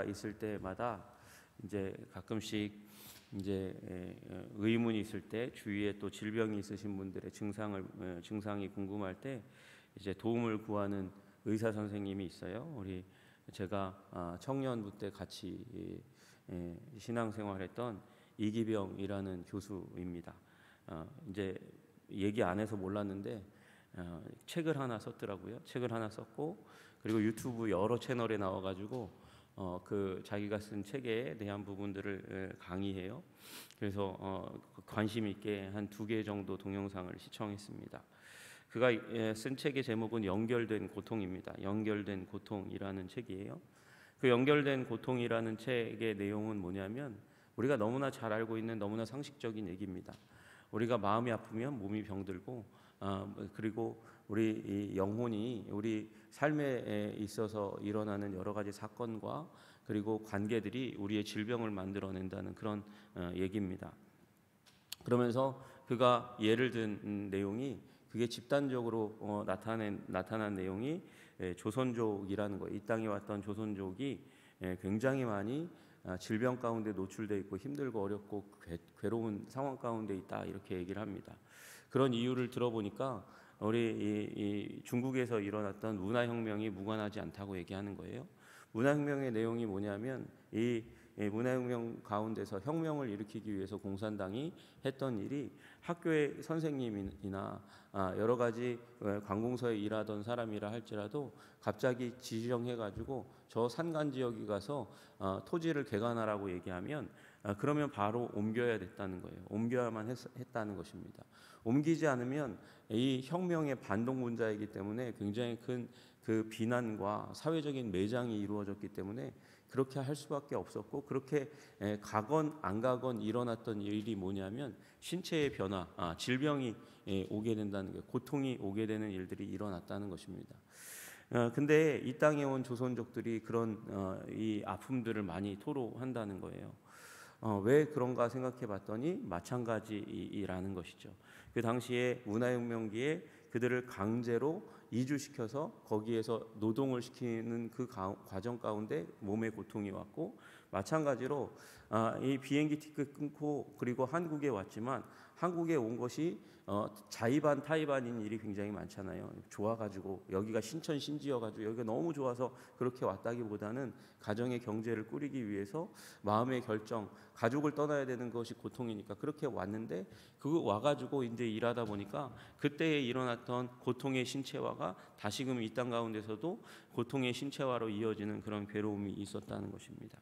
때가 있을 때마다 이제 가끔씩 이제 의문이 있을 때, 주위에 또 질병이 있으신 분들의 증상이 궁금할 때 이제 도움을 구하는 의사 선생님이 있어요. 제가 청년부 때 같이 신앙생활했던 이기병이라는 교수입니다. 이제 얘기 안 해서 몰랐는데 책을 하나 썼더라고요. 책을 하나 썼고, 그리고 유튜브 여러 채널에 나와가지고 자기가 쓴 책에 대한 부분들을 강의해요. 그래서 관심 있게 한 2개 정도 동영상을 시청했습니다. 그가 쓴 책의 제목은 연결된 고통입니다. 연결된 고통이라는 책이에요. 그 연결된 고통이라는 책의 내용은 뭐냐면, 우리가 너무나 잘 알고 있는 너무나 상식적인 얘기입니다. 우리가 마음이 아프면 몸이 병들고, 그리고 우리 이 영혼이 우리 삶에 있어서 일어나는 여러 가지 사건과 그리고 관계들이 우리의 질병을 만들어낸다는 그런 얘기입니다. 그러면서 그가 예를 든 내용이, 그게 집단적으로 나타난 내용이 조선족이라는 거예요. 이 땅에 왔던 조선족이 굉장히 많이 질병 가운데 노출되어 있고 힘들고 어렵고 괴로운 상황 가운데 있다, 이렇게 얘기를 합니다. 그런 이유를 들어보니까 우리 중국에서 일어났던 문화혁명이 무관하지 않다고 얘기하는 거예요. 문화혁명의 내용이 뭐냐면, 이 문화혁명 가운데서 혁명을 일으키기 위해서 공산당이 했던 일이, 학교의 선생님이나 여러 가지 관공서에 일하던 사람이라 할지라도 갑자기 지정해가지고 저 산간 지역에 가서 토지를 개간하라고 얘기하면 그러면 바로 옮겨야 됐다는 거예요. 옮겨야만 했다는 것입니다. 옮기지 않으면 이 혁명의 반동분자이기 때문에 굉장히 큰 그 비난과 사회적인 매장이 이루어졌기 때문에 그렇게 할 수밖에 없었고, 그렇게 가건 안 가건 일어났던 일이 뭐냐면 신체의 변화, 질병이 오게 된다는 거예요. 고통이 오게 되는 일들이 일어났다는 것입니다. 근데 이 땅에 온 조선족들이 그런 이 아픔들을 많이 토로한다는 거예요. 왜 그런가 생각해 봤더니 마찬가지라는 것이죠. 그 당시에 문화혁명기에 그들을 강제로 이주시켜서 거기에서 노동을 시키는 그 과정 가운데 몸에 고통이 왔고, 마찬가지로 이 비행기 티켓 끊고 그리고 한국에 왔지만, 한국에 온 것이 자의반 타의반인 일이 굉장히 많잖아요. 좋아가지고, 여기가 신천 신지여가지고 여기가 너무 좋아서 그렇게 왔다기보다는 가정의 경제를 꾸리기 위해서 마음의 결정, 가족을 떠나야 되는 것이 고통이니까 그렇게 왔는데, 그거 와가지고 이제 일하다 보니까 그때에 일어났던 고통의 신체화가 다시금 이 땅 가운데서도 고통의 신체화로 이어지는 그런 괴로움이 있었다는 것입니다.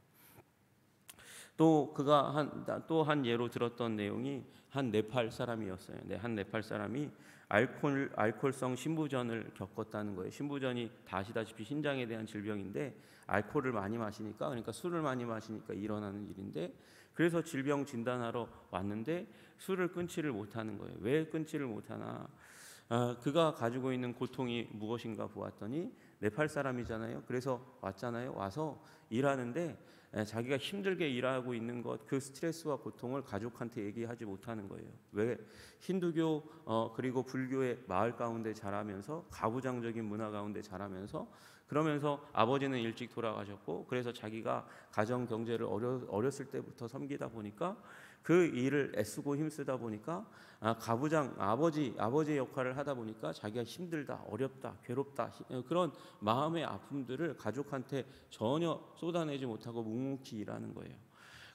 또 그가 또 한 예로 들었던 내용이 한 네팔 사람이었어요. 한 네팔 사람이 알코올성 신부전을 겪었다는 거예요. 신부전이 다 아시다시피 신장에 대한 질병인데, 알코올을 많이 마시니까, 그러니까 술을 많이 마시니까 일어나는 일인데, 그래서 질병 진단하러 왔는데 술을 끊지를 못하는 거예요. 왜 끊지를 못하나? 그가 가지고 있는 고통이 무엇인가 보았더니, 네팔 사람이잖아요. 그래서 왔잖아요. 와서 일하는데 자기가 힘들게 일하고 있는 것, 그 스트레스와 고통을 가족한테 얘기하지 못하는 거예요. 왜? 힌두교 그리고 불교의 마을 가운데 자라면서, 가부장적인 문화 가운데 자라면서, 그러면서 아버지는 일찍 돌아가셨고, 그래서 자기가 가정 경제를 어렸을 때부터 섬기다 보니까, 그 일을 애쓰고 힘쓰다 보니까 가부장 아버지의 역할을 하다 보니까 자기가 힘들다, 어렵다, 괴롭다, 그런 마음의 아픔들을 가족한테 전혀 쏟아내지 못하고 묵묵히 일하는 거예요.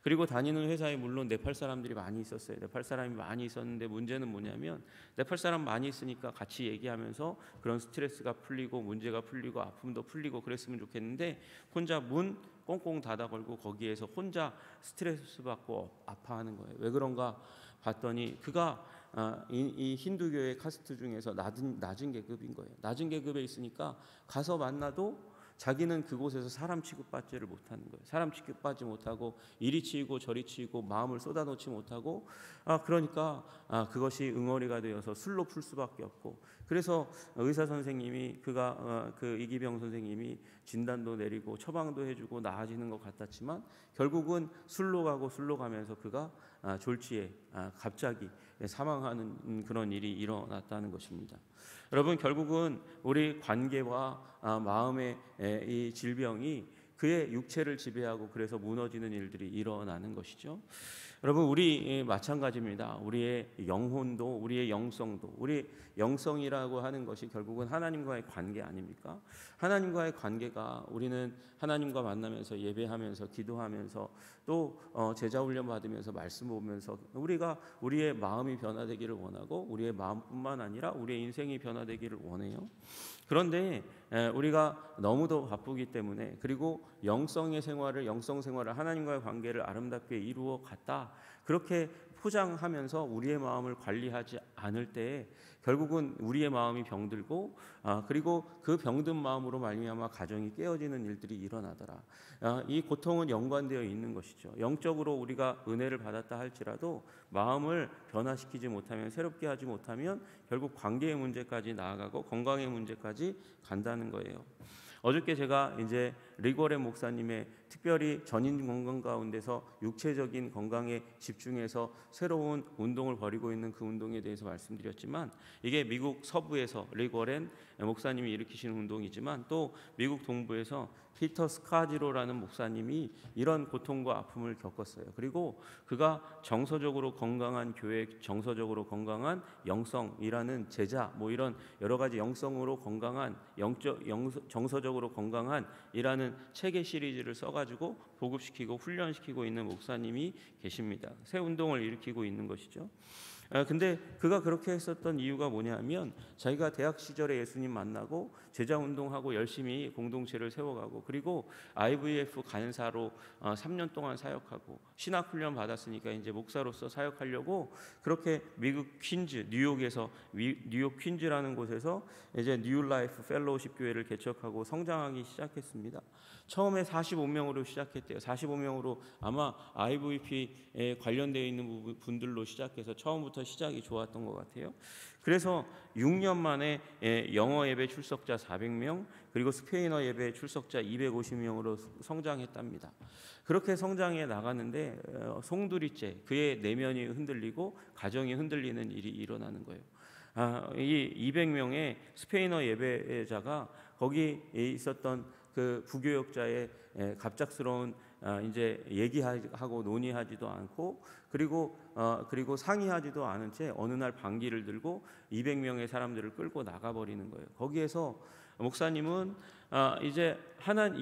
그리고 다니는 회사에 물론 네팔 사람들이 많이 있었어요. 네팔 사람이 많이 있었는데, 문제는 뭐냐면 네팔 사람 많이 있으니까 같이 얘기하면서 그런 스트레스가 풀리고 문제가 풀리고 아픔도 풀리고 그랬으면 좋겠는데, 혼자 문 꽁꽁 닫아 걸고 거기에서 혼자 스트레스 받고 아파하는 거예요. 왜 그런가 봤더니, 그가 이 힌두교의 카스트 중에서 낮은 계급인 거예요. 낮은 계급에 있으니까 가서 만나도 자기는 그곳에서 사람 취급받지를 못하는 거예요. 사람 취급받지 못하고 이리 치이고 저리 치이고 마음을 쏟아놓지 못하고, 그러니까 그것이 응어리가 되어서 술로 풀 수밖에 없고, 그래서 의사 선생님이 그 이기병 선생님이 진단도 내리고 처방도 해주고 나아지는 것 같았지만, 결국은 술로 가면서 그가 졸지에 갑자기 사망하는 그런 일이 일어났다는 것입니다. 여러분, 결국은 우리 관계와 마음의 이 질병이 그의 육체를 지배하고 그래서 무너지는 일들이 일어나는 것이죠. 여러분, 우리 마찬가지입니다. 우리의 영혼도, 우리의 영성도, 우리 영성이라고 하는 것이 결국은 하나님과의 관계 아닙니까? 하나님과의 관계가, 우리는 하나님과 만나면서 예배하면서 기도하면서 또 제자 훈련 받으면서 말씀 보면서 우리가 우리의 마음이 변화되기를 원하고 우리의 마음뿐만 아니라 우리의 인생이 변화되기를 원해요. 그런데 우리가 너무도 바쁘기 때문에, 그리고 영성 생활을, 하나님과의 관계를 아름답게 이루어 갔다, 그렇게 포장하면서 우리의 마음을 관리하지 않을 때 결국은 우리의 마음이 병들고, 그리고 그 병든 마음으로 말미암아 가정이 깨어지는 일들이 일어나더라. 이 고통은 연관되어 있는 것이죠. 영적으로 우리가 은혜를 받았다 할지라도 마음을 변화시키지 못하면, 새롭게 하지 못하면 결국 관계의 문제까지 나아가고 건강의 문제까지 간다는 거예요. 어저께 제가 이제 리고레 목사님의 특별히 전인 건강 가운데서 육체적인 건강에 집중해서 새로운 운동을 벌이고 있는 그 운동에 대해서 말씀드렸지만, 이게 미국 서부에서 리고렌 목사님이 일으키시는 운동이지만 또 미국 동부에서 피터 스카지로라는 목사님이 이런 고통과 아픔을 겪었어요. 그리고 그가 정서적으로 건강한 교회, 정서적으로 건강한 영성이라는 제자, 이런 여러 가지 영성으로 건강한 정서적으로 건강한 이라는 책의 시리즈를 써가지고 보급시키고 훈련시키고 있는 목사님이 계십니다. 새 운동을 일으키고 있는 것이죠. 근데 그가 그렇게 했었던 이유가 뭐냐면, 자기가 대학 시절에 예수님 만나고 제자 운동하고 열심히 공동체를 세워가고, 그리고 IVF 간사로 3년 동안 사역하고 신학 훈련 받았으니까 이제 목사로서 사역하려고 그렇게 미국 퀸즈, 뉴욕 퀸즈라는 곳에서 이제 뉴 라이프 펠로우십 교회를 개척하고 성장하기 시작했습니다. 처음에 45명으로 시작했대요. 45명으로 아마 IVP에 관련되어 있는 분들로 시작해서 처음부터 시작이 좋았던 것 같아요. 그래서 6년 만에 영어 예배 출석자 400명, 그리고 스페인어 예배 출석자 250명으로 성장했답니다. 그렇게 성장해 나가는데 송두리째 그의 내면이 흔들리고 가정이 흔들리는 일이 일어나는 거예요. 이 200명의 스페인어 예배자가 거기 있었던 그 부교역자의 갑작스러운 이제 얘기하고 논의하지도 않고, 그리고 상의하지도 않은 채 어느 날 방귀를 들고 200명의 사람들을 끌고 나가버리는 거예요. 거기에서 목사님은 이제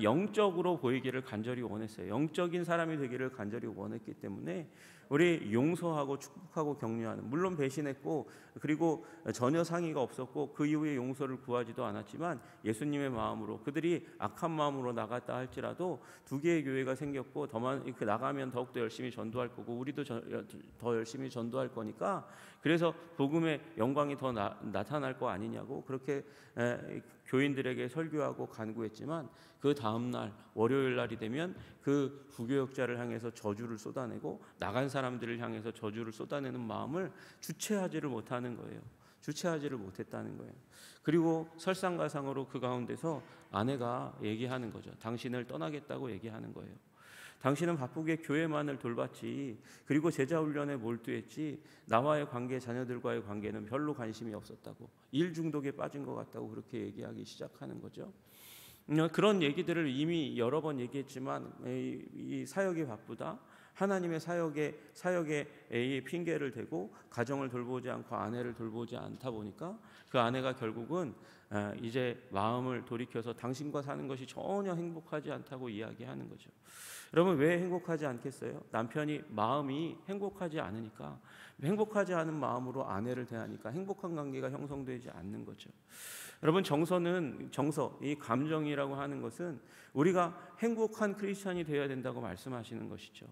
영적으로 보이기를 간절히 원했어요. 영적인 사람이 되기를 간절히 원했기 때문에 우리 용서하고 축복하고 격려하는, 물론 배신했고 그리고 전혀 상의가 없었고 그 이후에 용서를 구하지도 않았지만 예수님의 마음으로, 그들이 악한 마음으로 나갔다 할지라도 2개의 교회가 생겼고 나가면 더욱더 열심히 전도할 거고 우리도 더 열심히 전도할 거니까, 그래서 복음의 영광이 더 나타날 거 아니냐고 그렇게 교인들에게 설교하고 간구했지만, 그 다음날 월요일 날이 되면 그 부교역자를 향해서 저주를 쏟아내고 나간 사람들을 향해서 저주를 쏟아내는 마음을 주체하지를 못하는 거예요. 주체하지를 못했다는 거예요. 그리고 설상가상으로 그 가운데서 아내가 얘기하는 거죠. 당신을 떠나겠다고 얘기하는 거예요. 당신은 바쁘게 교회만을 돌봤지, 그리고 제자 훈련에 몰두했지, 나와의 관계, 자녀들과의 관계는 별로 관심이 없었다고, 일 중독에 빠진 것 같다고 그렇게 얘기하기 시작하는 거죠. 그런 얘기들을 이미 여러 번 얘기했지만 이 사역이 바쁘다, 하나님의 사역에 핑계를 대고 가정을 돌보지 않고 아내를 돌보지 않다 보니까 그 아내가 결국은 이제 마음을 돌이켜서 당신과 사는 것이 전혀 행복하지 않다고 이야기하는 거죠. 여러분, 왜 행복하지 않겠어요? 남편이 마음이 행복하지 않으니까, 행복하지 않은 마음으로 아내를 대하니까 행복한 관계가 형성되지 않는 거죠. 여러분, 정서, 이 감정이라고 하는 것은 우리가 행복한 크리스찬이 되어야 된다고 말씀하시는 것이죠.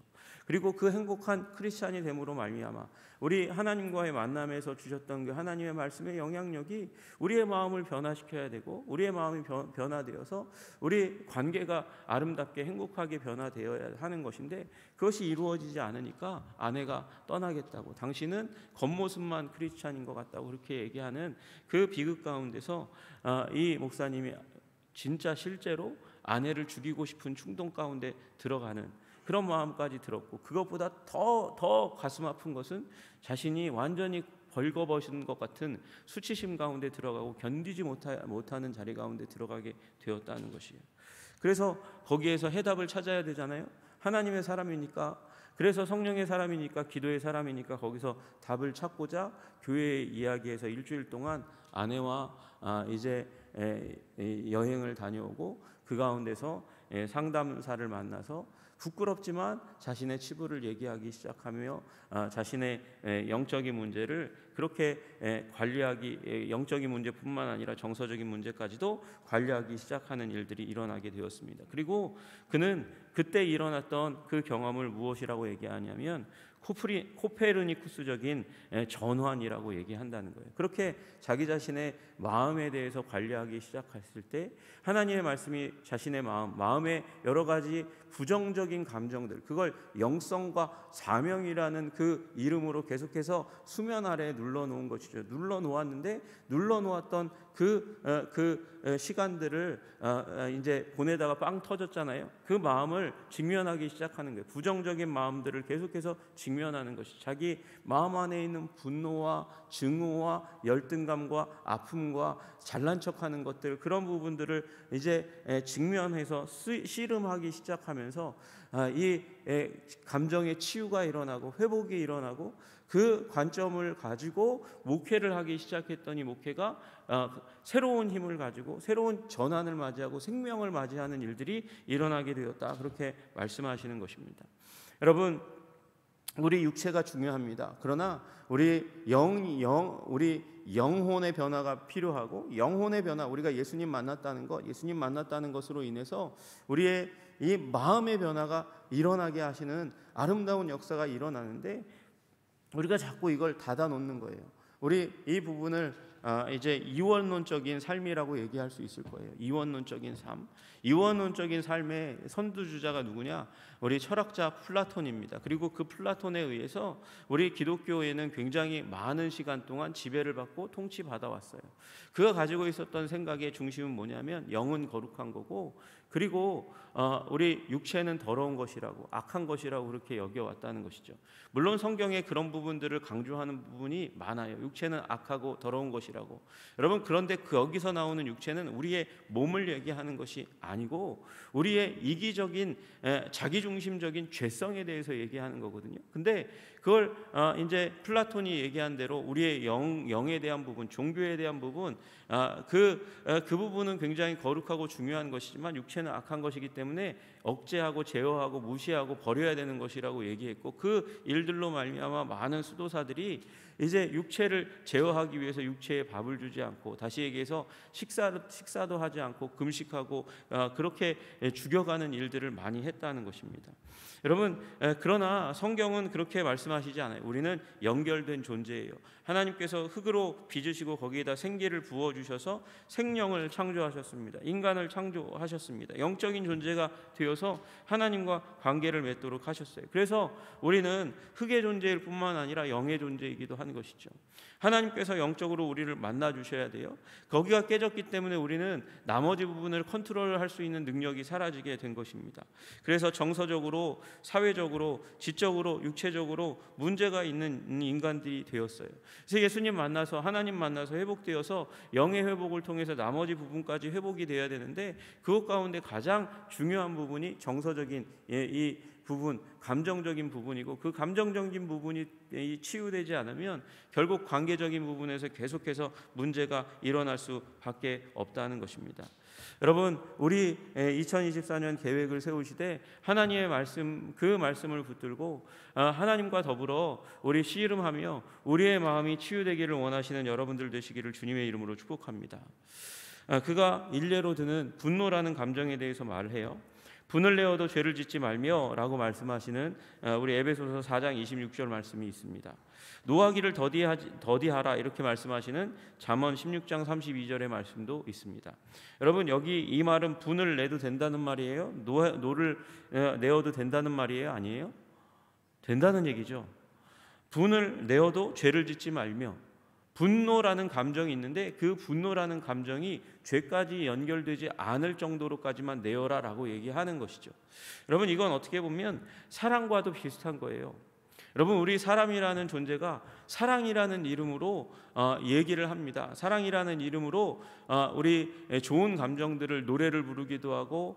그리고 그 행복한 크리스찬이 됨으로 말미암아 우리 하나님과의 만남에서 주셨던 그 하나님의 말씀의 영향력이 우리의 마음을 변화시켜야 되고, 우리의 마음이 변화되어서 우리 관계가 아름답게 행복하게 변화되어야 하는 것인데, 그것이 이루어지지 않으니까 아내가 떠나겠다고, 당신은 겉모습만 크리스찬인 것 같다고 그렇게 얘기하는 그 비극 가운데서 이 목사님이 진짜 실제로 아내를 죽이고 싶은 충동 가운데 들어가는 그런 마음까지 들었고, 그것보다 더 가슴 아픈 것은 자신이 완전히 벌거벗은 것 같은 수치심 가운데 들어가고 견디지 못하는 자리 가운데 들어가게 되었다는 것이에요. 그래서 거기에서 해답을 찾아야 되잖아요. 하나님의 사람이니까, 그래서 성령의 사람이니까, 기도의 사람이니까 거기서 답을 찾고자 교회 이야기에서 일주일 동안 아내와 이제 여행을 다녀오고 그 가운데서 상담사를 만나서 부끄럽지만 자신의 치부를 얘기하기 시작하며 자신의 영적인 문제를 그렇게 관리하기, 영적인 문제뿐만 아니라 정서적인 문제까지도 관리하기 시작하는 일들이 일어나게 되었습니다. 그리고 그는 그때 일어났던 그 경험을 무엇이라고 얘기하냐면 코페르니쿠스적인 전환이라고 얘기한다는 거예요. 그렇게 자기 자신의 마음에 대해서 관리하기 시작했을 때 하나님의 말씀이 자신의 마음의 여러 가지 부정적인 감정들, 그걸 영성과 사명이라는 그 이름으로 계속해서 수면 아래에 눌러놓은 것이죠. 눌러놓았는데 눌러놓았던 그 시간들을 이제 보내다가 빵 터졌잖아요. 그 마음을 직면하기 시작하는 거예요. 부정적인 마음들을 계속해서 직면하는 것이 자기 마음 안에 있는 분노와 증오와 열등감과 아픔과 잘난 척하는 것들, 그런 부분들을 이제 직면해서 씨름하기 시작하면서 이 감정의 치유가 일어나고 회복이 일어나고 그 관점을 가지고 목회를 하기 시작했더니 목회가 새로운 힘을 가지고 새로운 전환을 맞이하고 생명을 맞이하는 일들이 일어나게 되었다. 그렇게 말씀하시는 것입니다. 여러분, 우리 육체가 중요합니다. 그러나 우리 영혼의 변화가 필요하고, 영혼의 변화, 우리가 예수님 만났다는 것으로 인해서 우리의 이 마음의 변화가 일어나게 하시는 아름다운 역사가 일어나는데 우리가 자꾸 이걸 닫아놓는 거예요. 우리 이 부분을 이제 이원론적인 삶이라고 얘기할 수 있을 거예요. 이원론적인 삶. 이원론적인 삶의 선두주자가 누구냐? 우리 철학자 플라톤입니다. 그리고 그 플라톤에 의해서 우리 기독교에는 굉장히 많은 시간 동안 지배를 받고 통치받아 왔어요. 그가 가지고 있었던 생각의 중심은 뭐냐면 영은 거룩한 거고, 그리고 우리 육체는 더러운 것이라고, 악한 것이라고 그렇게 여겨왔다는 것이죠. 물론 성경에 그런 부분들을 강조하는 부분이 많아요. 육체는 악하고 더러운 것이라고. 여러분, 그런데 여기서 나오는 육체는 우리의 몸을 얘기하는 것이 아니고 우리의 이기적인 자기중심적인 죄성에 대해서 얘기하는 거거든요. 근데 그걸 이제 플라톤이 얘기한 대로 우리의 영에 대한 부분, 종교에 대한 부분, 그 부분은 굉장히 거룩하고 중요한 것이지만 육체는 악한 것이기 때문에 억제하고 제어하고 무시하고 버려야 되는 것이라고 얘기했고, 그 일들로 말미암아 많은 수도사들이 이제 육체를 제어하기 위해서 육체에 밥을 주지 않고, 다시 얘기해서 식사도 하지 않고 금식하고 그렇게 죽여가는 일들을 많이 했다는 것입니다. 여러분, 그러나 성경은 그렇게 말씀하시지 않아요. 우리는 연결된 존재예요. 하나님께서 흙으로 빚으시고 거기에다 생기를 부어주셔서 생명을 창조하셨습니다. 인간을 창조하셨습니다. 영적인 존재가 되어서 하나님과 관계를 맺도록 하셨어요. 그래서 우리는 흙의 존재일 뿐만 아니라 영의 존재이기도 한 것이죠. 하나님께서 영적으로 우리를 만나주셔야 돼요. 거기가 깨졌기 때문에 우리는 나머지 부분을 컨트롤할 수 있는 능력이 사라지게 된 것입니다. 그래서 정서적으로, 사회적으로, 지적으로, 육체적으로 문제가 있는 인간들이 되었어요. 그래서 예수님 만나서, 하나님 만나서 회복되어서 영의 회복을 통해서 나머지 부분까지 회복이 돼야 되는데, 그것 가운데 가장 중요한 부분이 정서적인 이 부분, 감정적인 부분이고, 그 감정적인 부분이 치유되지 않으면 결국 관계적인 부분에서 계속해서 문제가 일어날 수밖에 없다는 것입니다. 여러분, 우리 2024년 계획을 세우시되 하나님의 말씀, 그 말씀을 붙들고 하나님과 더불어 우리 씨름하며 우리의 마음이 치유되기를 원하시는 여러분들 되시기를 주님의 이름으로 축복합니다. 그가 일례로 드는 분노라는 감정에 대해서 말을 해요. 분을 내어도 죄를 짓지 말며 라고 말씀하시는 우리 에베소서 4장 26절 말씀이 있습니다. 노하기를 더디하라 이렇게 말씀하시는 잠언 16장 32절의 말씀도 있습니다. 여러분, 여기 이 말은 분을 내도 된다는 말이에요? 노를 내어도 된다는 말이에요? 아니에요? 된다는 얘기죠. 분을 내어도 죄를 짓지 말며, 분노라는 감정이 있는데 그 분노라는 감정이 죄까지 연결되지 않을 정도로까지만 내어라라고 얘기하는 것이죠. 여러분, 이건 어떻게 보면 사랑과도 비슷한 거예요. 여러분, 우리 사람이라는 존재가 사랑이라는 이름으로 얘기를 합니다. 사랑이라는 이름으로 우리 좋은 감정들을 노래를 부르기도 하고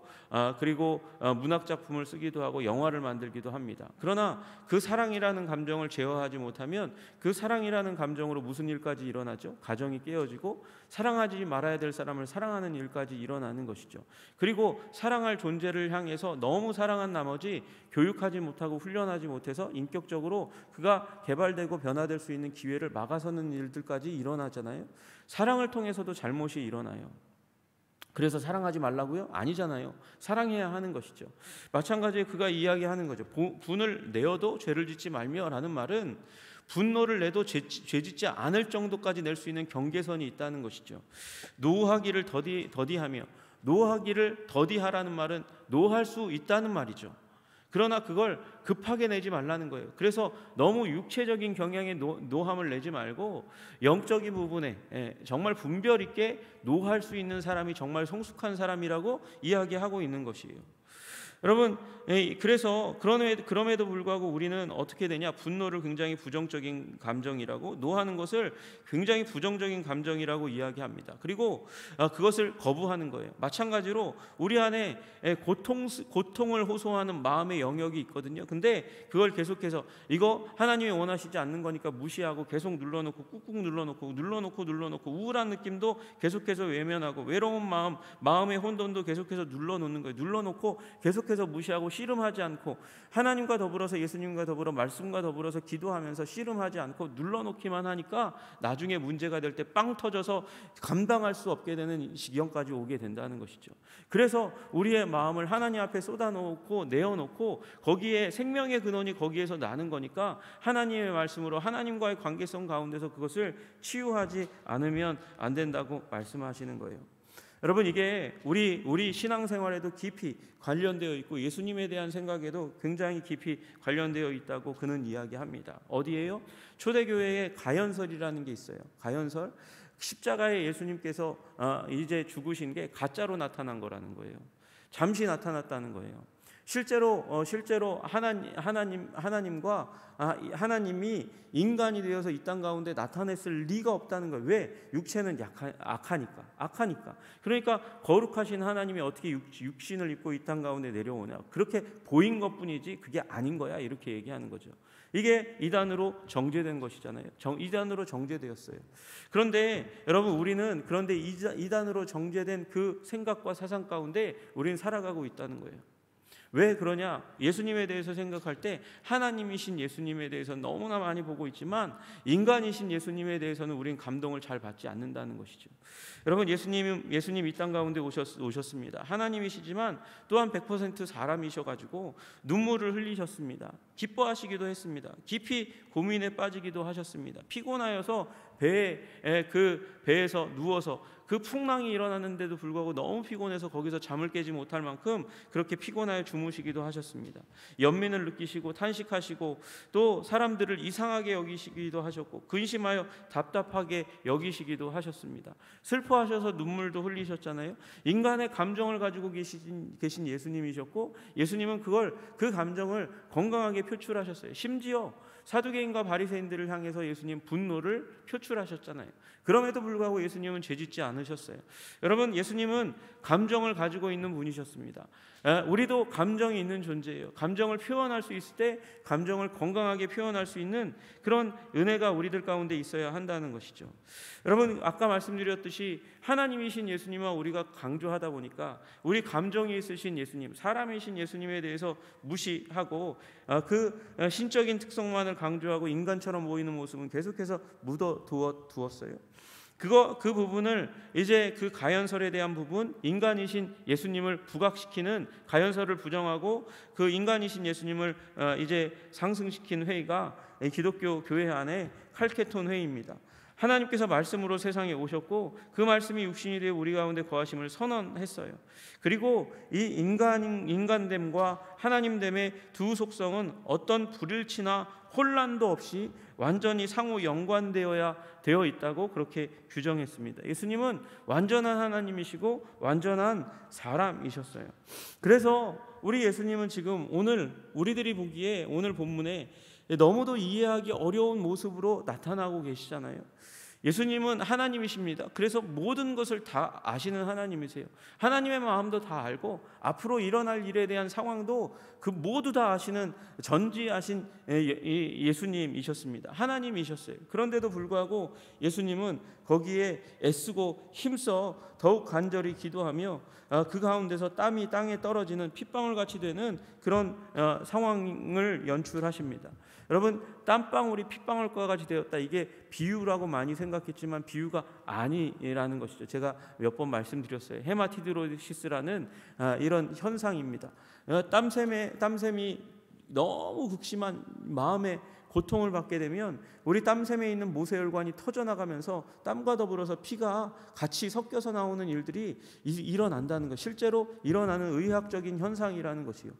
그리고 문학 작품을 쓰기도 하고 영화를 만들기도 합니다. 그러나 그 사랑이라는 감정을 제어하지 못하면 그 사랑이라는 감정으로 무슨 일까지 일어나죠? 가정이 깨어지고 사랑하지 말아야 될 사람을 사랑하는 일까지 일어나는 것이죠. 그리고 사랑할 존재를 향해서 너무 사랑한 나머지 교육하지 못하고 훈련하지 못해서 인격적으로 그가 개발되고 변화될 수 있는 기회를 막아서는 일들까지 일어나잖아요. 사랑을 통해서도 잘못이 일어나요. 그래서 사랑하지 말라고요? 아니잖아요. 사랑해야 하는 것이죠. 마찬가지로 그가 이야기하는 거죠. 분을 내어도 죄를 짓지 말며라는 말은 분노를 내도 죄 짓지 않을 정도까지 낼 수 있는 경계선이 있다는 것이죠. 노하기를 더디하며, 노하기를 더디하라는 말은 노할 수 있다는 말이죠. 그러나 그걸 급하게 내지 말라는 거예요. 그래서 너무 육체적인 경향의 노함을 내지 말고 영적인 부분에 정말 분별 있게 노할 수 있는 사람이 정말 성숙한 사람이라고 이야기하고 있는 것이에요. 여러분, 그래서 그럼에도 불구하고 우리는 어떻게 되냐? 분노를 굉장히 부정적인 감정이라고, 노하는 것을 굉장히 부정적인 감정이라고 이야기합니다. 그리고 그것을 거부하는 거예요. 마찬가지로 우리 안에 고통을 호소하는 마음의 영역이 있거든요. 근데 그걸 계속해서 이거 하나님이 원하시지 않는 거니까 무시하고 계속 눌러놓고 꾹꾹 눌러놓고 우울한 느낌도 계속해서 외면하고 외로운 마음의 혼돈도 계속해서 눌러놓는 거예요. 눌러놓고 계속해서 무시하고 씨름하지 않고 하나님과 더불어서 예수님과 더불어 말씀과 더불어서 기도하면서 씨름하지 않고 눌러놓기만 하니까 나중에 문제가 될 때 빵 터져서 감당할 수 없게 되는 지경까지 오게 된다는 것이죠. 그래서 우리의 마음을 하나님 앞에 쏟아놓고 내어놓고 거기에 생명의 근원이 거기에서 나는 거니까 하나님의 말씀으로 하나님과의 관계성 가운데서 그것을 치유하지 않으면 안 된다고 말씀하시는 거예요. 여러분, 이게 우리 신앙생활에도 깊이 관련되어 있고 예수님에 대한 생각에도 굉장히 깊이 관련되어 있다고 그는 이야기합니다. 어디에요? 초대교회에 가연설이라는 게 있어요. 가연설, 십자가에 예수님께서 이제 죽으신 게 가짜로 나타난 거라는 거예요. 잠시 나타났다는 거예요. 실제로 하나님이 인간이 되어서 이 땅 가운데 나타냈을 리가 없다는 거예요. 왜? 육체는 악하니까. 그러니까 거룩하신 하나님이 어떻게 육신을 입고 이 땅 가운데 내려오냐? 그렇게 보인 것뿐이지 그게 아닌 거야. 이렇게 얘기하는 거죠. 이게 이단으로 정죄된 것이잖아요. 이단으로 정죄되었어요. 그런데 여러분, 우리는 그런데 이단으로 정죄된 그 생각과 사상 가운데 우리는 살아가고 있다는 거예요. 왜 그러냐? 예수님에 대해서 생각할 때 하나님이신 예수님에 대해서 너무나 많이 보고 있지만 인간이신 예수님에 대해서는 우리는 감동을 잘 받지 않는다는 것이죠. 여러분, 예수님 이 땅 가운데 오셨습니다. 하나님이시지만 또한 100% 사람이셔가지고 눈물을 흘리셨습니다. 기뻐하시기도 했습니다. 깊이 고민에 빠지기도 하셨습니다. 피곤하여서 배에서 누워서 그 풍랑이 일어났는데도 불구하고 너무 피곤해서 거기서 잠을 깨지 못할 만큼 그렇게 피곤하여 주무시기도 하셨습니다. 연민을 느끼시고 탄식하시고 또 사람들을 이상하게 여기시기도 하셨고 근심하여 답답하게 여기시기도 하셨습니다. 슬퍼하셔서 눈물도 흘리셨잖아요. 인간의 감정을 가지고 계신 예수님이셨고 예수님은 그 감정을 건강하게 표출하셨어요. 심지어 사두개인과 바리새인들을 향해서 예수님 분노를 표출하셨잖아요. 그럼에도 불구하고 예수님은 죄짓지 않으셨어요. 여러분, 예수님은 감정을 가지고 있는 분이셨습니다. 우리도 감정이 있는 존재예요. 감정을 표현할 수 있을 때 감정을 건강하게 표현할 수 있는 그런 은혜가 우리들 가운데 있어야 한다는 것이죠. 여러분, 아까 말씀드렸듯이 하나님이신 예수님과 우리가 강조하다 보니까 우리 감정이 있으신 예수님, 사람이신 예수님에 대해서 무시하고 그 신적인 특성만을 강조하고 인간처럼 보이는 모습은 계속해서 묻어두었어요. 그 부분을 이제 그 가연설에 대한 부분, 인간이신 예수님을 부각시키는 가연설을 부정하고 그 인간이신 예수님을 이제 상승시킨 회의가 기독교 교회 안에 칼케톤 회의입니다. 하나님께서 말씀으로 세상에 오셨고 그 말씀이 육신이 되어 우리 가운데 거하심을 선언했어요. 그리고 이 인간됨과 하나님됨의 두 속성은 어떤 불일치나 혼란도 없이 완전히 상호 연관되어 있다고 그렇게 규정했습니다. 예수님은 완전한 하나님이시고 완전한 사람이셨어요. 그래서 우리 예수님은 지금 오늘 우리들이 보기에 오늘 본문에 너무도 이해하기 어려운 모습으로 나타나고 계시잖아요. 예수님은 하나님이십니다. 그래서 모든 것을 다 아시는 하나님이세요. 하나님의 마음도 다 알고 앞으로 일어날 일에 대한 상황도 그 모두 다 아시는 전지하신 예수님이셨습니다. 하나님이셨어요. 그런데도 불구하고 예수님은 거기에 애쓰고 힘써 더욱 간절히 기도하며 그 가운데서 땀이 땅에 떨어지는 핏방울같이 되는 그런 상황을 연출하십니다. 여러분, 땀방울이 핏방울과 같이 되었다, 이게 비유라고 많이 생각했지만 비유가 아니라는 것이죠. 제가 몇 번 말씀드렸어요. 헤마티드로시스라는 이런 현상입니다. 땀샘이 너무 극심한 마음의 고통을 받게 되면 우리 땀샘에 있는 모세혈관이 터져나가면서 땀과 더불어서 피가 같이 섞여서 나오는 일들이 일어난다는 것, 실제로 일어나는 의학적인 현상이라는 것이요.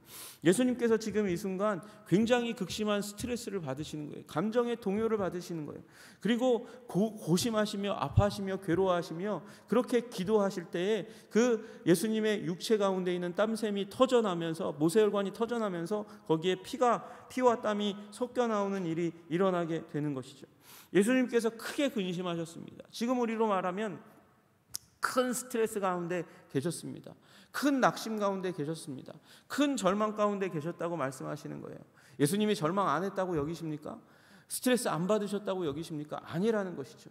예수님께서 지금 이 순간 굉장히 극심한 스트레스를 받으시는 거예요. 감정의 동요를 받으시는 거예요. 그리고 고심하시며 아파하시며 괴로워하시며 그렇게 기도하실 때에 그 예수님의 육체 가운데 있는 땀샘이 터져나면서, 모세혈관이 터져나면서 거기에 피와 땀이 섞여 나오는 일이 일어나게 되는 것이죠. 예수님께서 크게 근심하셨습니다. 지금 우리로 말하면 큰 스트레스 가운데 계셨습니다. 큰 낙심 가운데 계셨습니다. 큰 절망 가운데 계셨다고 말씀하시는 거예요. 예수님이 절망 안 했다고 여기십니까? 스트레스 안 받으셨다고 여기십니까? 아니라는 것이죠.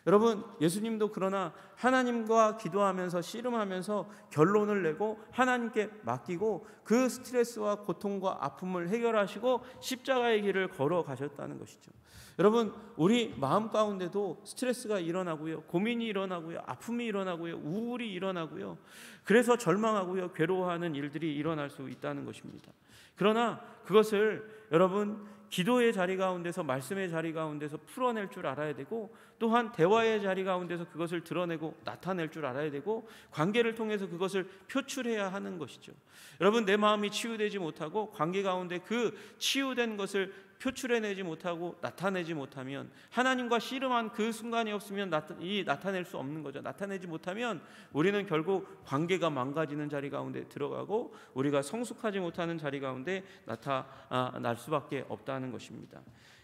여러분, 예수님도 그러나 하나님과 기도하면서 씨름하면서 결론을 내고 하나님께 맡기고 그 스트레스와 고통과 아픔을 해결하시고 십자가의 길을 걸어가셨다는 것이죠. 여러분, 우리 마음 가운데도 스트레스가 일어나고요, 고민이 일어나고요, 아픔이 일어나고요, 우울이 일어나고요, 그래서 절망하고요, 괴로워하는 일들이 일어날 수 있다는 것입니다. 그러나 그것을 여러분, 기도의 자리 가운데서, 말씀의 자리 가운데서 풀어낼 줄 알아야 되고, 또한 대화의 자리 가운데서 그것을 드러내고 나타낼 줄 알아야 되고, 관계를 통해서 그것을 표출해야 하는 것이죠. 여러분, 내 마음이 치유되지 못하고 관계 가운데 그 치유된 것을 표출해내지 못하고 나타내지 못하면, 하나님과 씨름한 그 순간이 없으면 나타낼 수 없는 거죠. 나타내지 못하면 우리는 결국 관계가 망가지는 자리 가운데 들어가고 우리가 성숙하지 못하는 자리 가운데 나타날 수밖에 없다는 것입니다.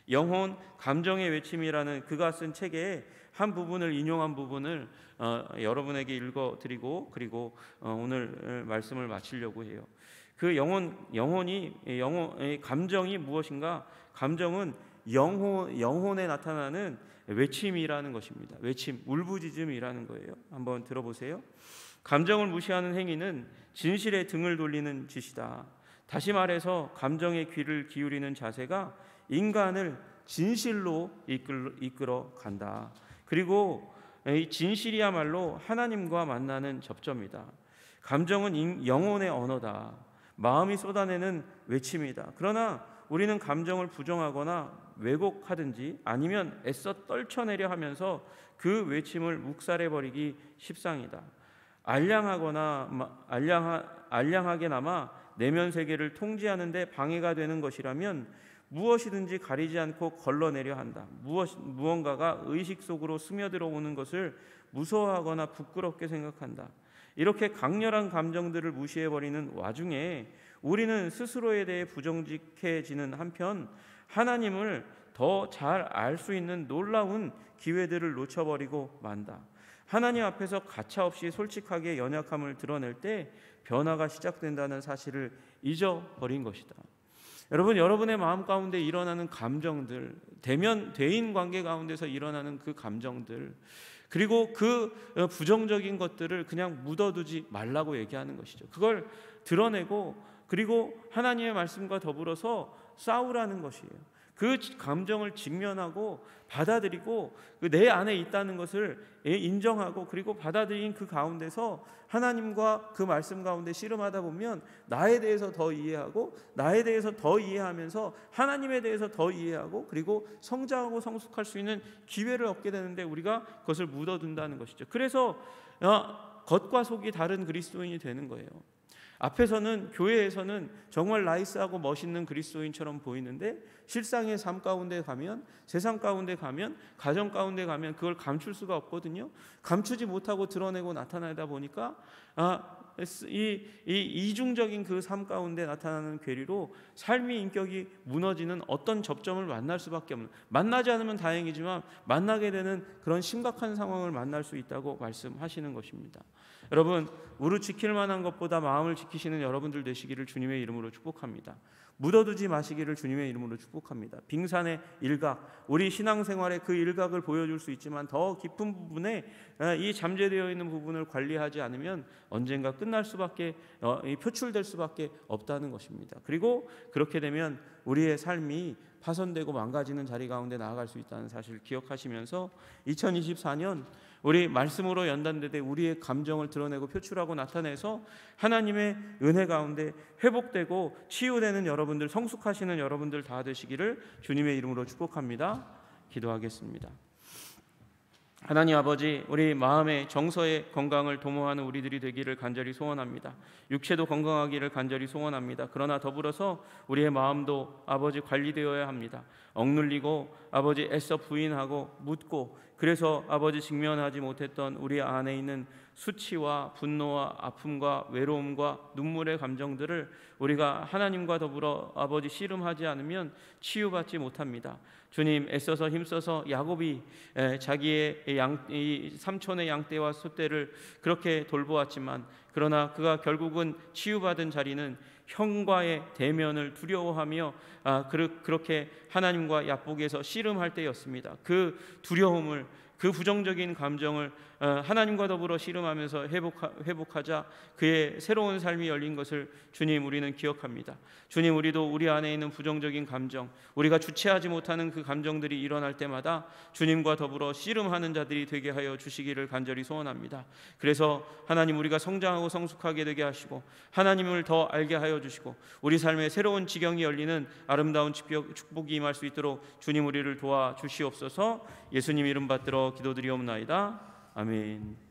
영혼 감정의 외침이라는 그가 쓴 책의 한 부분을 인용한 부분을 여러분에게 읽어드리고 그리고 오늘 말씀을 마치려고 해요. 그 영혼의 감정이 무엇인가? 감정은 영혼에 나타나는 외침이라는 것입니다. 외침, 울부짖음이라는 거예요. 한번 들어보세요. 감정을 무시하는 행위는 진실에 등을 돌리는 짓이다. 다시 말해서 감정의 귀를 기울이는 자세가 인간을 진실로 이끌어 간다. 그리고 이 진실이야말로 하나님과 만나는 접점이다. 감정은 영혼의 언어다. 마음이 쏟아내는 외침이다. 그러나 우리는 감정을 부정하거나 왜곡하든지 아니면 애써 떨쳐내려 하면서 그 외침을 묵살해버리기 십상이다. 알량하게나마 내면 세계를 통제하는 데 방해가 되는 것이라면 무엇이든지 가리지 않고 걸러내려 한다. 무언가가 의식 속으로 스며들어 오는 것을 무서워하거나 부끄럽게 생각한다. 이렇게 강렬한 감정들을 무시해버리는 와중에 우리는 스스로에 대해 부정직해지는 한편 하나님을 더 잘 알 수 있는 놀라운 기회들을 놓쳐버리고 만다. 하나님 앞에서 가차없이 솔직하게 연약함을 드러낼 때 변화가 시작된다는 사실을 잊어버린 것이다. 여러분, 여러분의 마음 가운데 일어나는 감정들, 대인 관계 가운데서 일어나는 그 감정들, 그리고 그 부정적인 것들을 그냥 묻어두지 말라고 얘기하는 것이죠. 그걸 드러내고 그리고 하나님의 말씀과 더불어서 싸우라는 것이에요. 그 감정을 직면하고 받아들이고 내 안에 있다는 것을 인정하고 그리고 받아들인 그 가운데서 하나님과 그 말씀 가운데 씨름하다 보면 나에 대해서 더 이해하고 나에 대해서 더 이해하면서 하나님에 대해서 더 이해하고 그리고 성장하고 성숙할 수 있는 기회를 얻게 되는데 우리가 그것을 묻어둔다는 것이죠. 그래서 겉과 속이 다른 그리스도인이 되는 거예요. 앞에서는 교회에서는 정말 나이스하고 멋있는 그리스도인처럼 보이는데 실상의 삶 가운데 가면, 세상 가운데 가면, 가정 가운데 가면 그걸 감출 수가 없거든요. 감추지 못하고 드러내고 나타나다 보니까 이 이중적인 그 삶 가운데 나타나는 괴리로 삶의 인격이 무너지는 어떤 접점을 만날 수밖에 없는, 만나지 않으면 다행이지만 만나게 되는 그런 심각한 상황을 만날 수 있다고 말씀하시는 것입니다. 여러분, 무릇 지킬 만한 것보다 마음을 지키시는 여러분들 되시기를 주님의 이름으로 축복합니다. 묻어두지 마시기를 주님의 이름으로 축복합니다. 빙산의 일각, 우리 신앙생활의 그 일각을 보여줄 수 있지만 더 깊은 부분에 이 잠재되어 있는 부분을 관리하지 않으면 언젠가 끝날 수밖에, 표출될 수밖에 없다는 것입니다. 그리고 그렇게 되면 우리의 삶이 파손되고 망가지는 자리 가운데 나아갈 수 있다는 사실을 기억하시면서 2024년 우리 말씀으로 연단되되 우리의 감정을 드러내고 표출하고 나타내서 하나님의 은혜 가운데 회복되고 치유되는 여러분들, 성숙하시는 여러분들 다 되시기를 주님의 이름으로 축복합니다. 기도하겠습니다. 하나님 아버지, 우리 마음의 정서의 건강을 도모하는 우리들이 되기를 간절히 소원합니다. 육체도 건강하기를 간절히 소원합니다. 그러나 더불어서 우리의 마음도 아버지 관리되어야 합니다. 억눌리고 아버지 애써 부인하고 묻고, 그래서 아버지 직면하지 못했던 우리 안에 있는 수치와 분노와 아픔과 외로움과 눈물의 감정들을 우리가 하나님과 더불어 아버지 씨름하지 않으면 치유받지 못합니다. 주님, 애써서 힘써서 야곱이 자기의 이 삼촌의 양떼와 소떼를 그렇게 돌보았지만, 그러나 그가 결국은 치유받은 자리는 형과의 대면을 두려워하며 그렇게 하나님과 야복에서 씨름할 때였습니다. 그 두려움을, 그 부정적인 감정을 하나님과 더불어 씨름하면서 회복하자 그의 새로운 삶이 열린 것을 주님, 우리는 기억합니다. 주님, 우리도 우리 안에 있는 부정적인 감정, 우리가 주체하지 못하는 그 감정들이 일어날 때마다 주님과 더불어 씨름하는 자들이 되게 하여 주시기를 간절히 소원합니다. 그래서 하나님, 우리가 성장하고 성숙하게 되게 하시고 하나님을 더 알게 하여 주시고 우리 삶에 새로운 지경이 열리는 아름다운 축복이 임할 수 있도록 주님, 우리를 도와주시옵소서. 예수님 이름 받들어 기도드리옵나이다. 아멘.